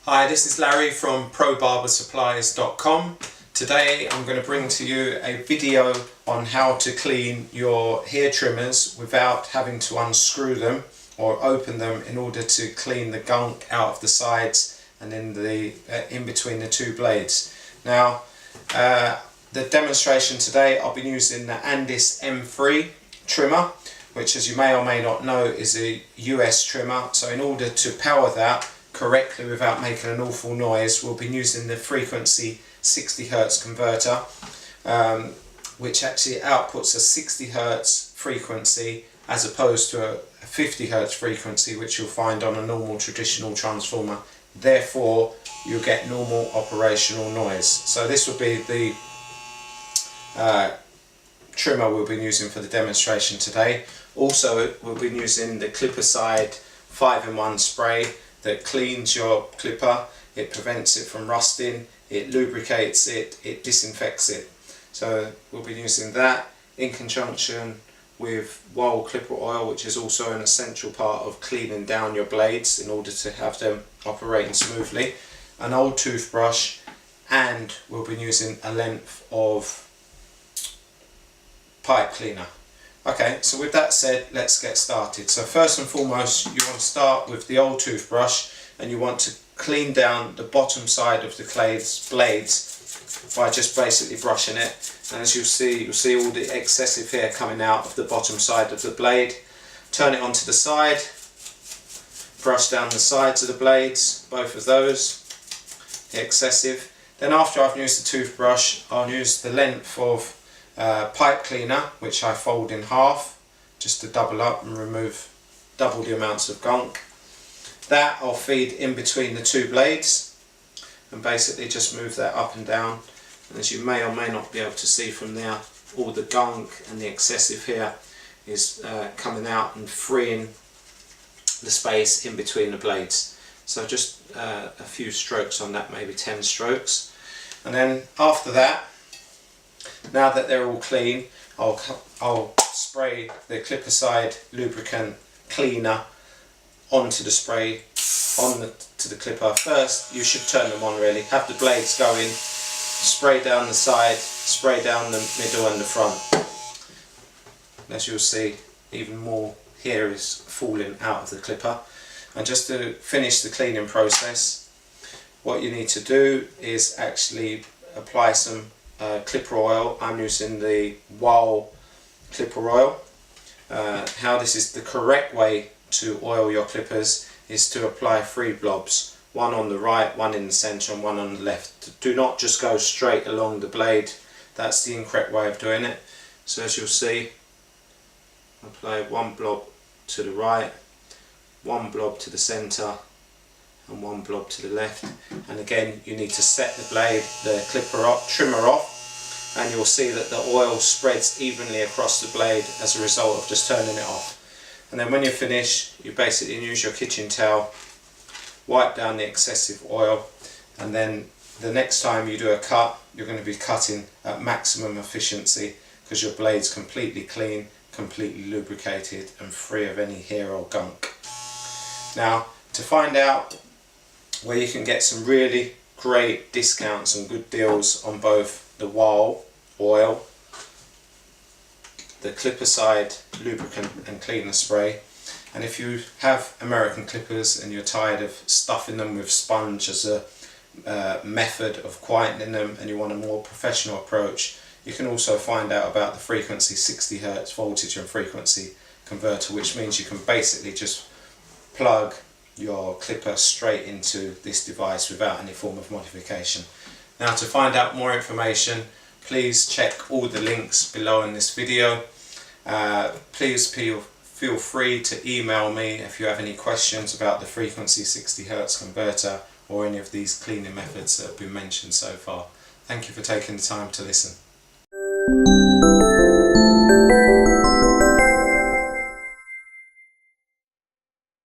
Hi, this is Larry from ProBarberSupplies.com. Today I'm going to bring to you a video on how to clean your hair trimmers without having to unscrew them or open them in order to clean the gunk out of the sides and in between the two blades. Now, the demonstration today I'll be using the Andis M3 trimmer, which, as you may or may not know, is a US trimmer. So in order to power that correctly without making an awful noise, we'll be using the frequency 60 Hz converter, which actually outputs a 60 Hz frequency as opposed to a 50 Hz frequency, which you'll find on a normal traditional transformer. Therefore you'll get normal operational noise. So this will be the trimmer we'll be using for the demonstration today. Also, we'll be using the clipper side 5-in-1 spray that cleans your clipper. It prevents it from rusting, it lubricates it, it disinfects it. So we'll be using that in conjunction with wild clipper oil, which is also an essential part of cleaning down your blades in order to have them operating smoothly. An old toothbrush, and we'll be using a length of pipe cleaner. Okay, so with that said, let's get started. So first and foremost, you want to start with the old toothbrush and you want to clean down the bottom side of the blades by just basically brushing it. And as you'll see all the excessive hair coming out of the bottom side of the blade. Turn it onto the side, brush down the sides of the blades, both of those, the excessive. Then after I've used the toothbrush, I'll use the length of pipe cleaner, which I fold in half just to double up and remove double the amounts of gunk. That I'll feed in between the two blades and basically just move that up and down. And as you may or may not be able to see from there, all the gunk and the excessive hair is coming out and freeing the space in between the blades. So just a few strokes on that, maybe 10 strokes. And then after that, now that they're all clean, I'll spray the clipper side lubricant cleaner onto the spray, to the clipper. First you should turn them on really, have the blades going, spray down the side, spray down the middle and the front. As you'll see, even more hair is falling out of the clipper. And just to finish the cleaning process, what you need to do is actually apply some clipper oil. I'm using the Wild clipper oil. How this is the correct way to oil your clippers is to apply 3 blobs, one on the right, one in the centre and one on the left. Do not just go straight along the blade, that's the incorrect way of doing it. So as you'll see, apply 1 blob to the right, 1 blob to the centre and 1 blob to the left. And again, you need to set the blade, the trimmer off, and you'll see that the oil spreads evenly across the blade as a result of just turning it off. And then when you're finished, you basically use your kitchen towel, wipe down the excessive oil, and then the next time you do a cut, you're going to be cutting at maximum efficiency because your blade's completely clean, completely lubricated and free of any hair or gunk. Now, to find out where you can get some really great discounts and good deals on both the Wild oil, the clipper side lubricant and cleaner spray, and if you have American clippers and you're tired of stuffing them with sponge as a method of quietening them and you want a more professional approach, you can also find out about the frequency 60 Hz voltage and frequency converter, which means you can basically just plug your clipper straight into this device without any form of modification. Now, to find out more information, please check all the links below in this video. Please feel free to email me if you have any questions about the frequency 60 Hz converter or any of these cleaning methods that have been mentioned so far. Thank you for taking the time to listen.